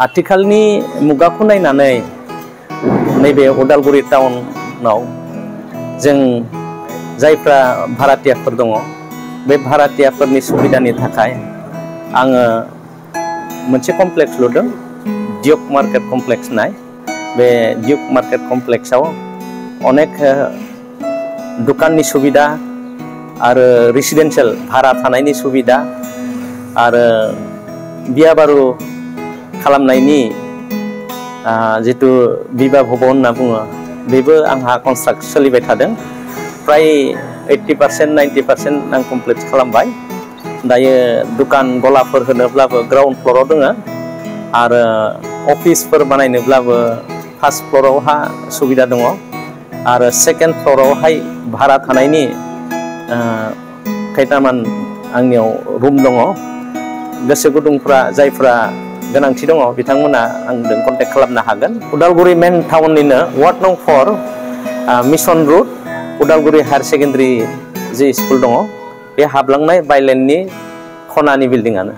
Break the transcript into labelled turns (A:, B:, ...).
A: आथिखालनि मुगाखौ नायनानै नैबे उदालगुरि टाउनाव जों जायफ्रा भाराथियाफोर दङ बे भाराथियाफोरनि सुबिदानि थाखाय आङो मोनसे कमप्लेक्स लुदों डिउक मार्केट कमप्लेक्स होननाय बे डिउक मार्केट कमप्लेक्सआव अनेक दुकाननि सुबिदा आरो रेसिडेन्शियेल भारा थानायनि सुबिदा आरो बिया बारु खालामनायनि जितु बिबा भवन होनना बुङो बेबो आंहा कनस्ट्राक्ट सोलिबाय थादों प्राय 80% 90% आं कमप्लिट खालामबाय दायो दुकान गलाफोर होनोब्लाबो ग्राउन्ड फ्ल'राव दोङो आरो अफिसफोर बानायनोब्लाबो फार्स्ट फ्ल'रावहा सुबिदा दङ आरो सेकेन्ड फ्ल'रावहाय भारा थानायनि खैथामान आंनियाव रुम दङ गोसो गुदुंफ्रा जायफ्रा गोनांथि दङ बिथांमोना आंजों कन्टेक्ट खालामनो हागोन उदालगुरि मेन टाउननिनो वार्ड नं 4 mission route Udalguri higher secondary जि स्कुल दङ बे हाबलांनाय बाइलेननि खनानि बिल्डिंआनो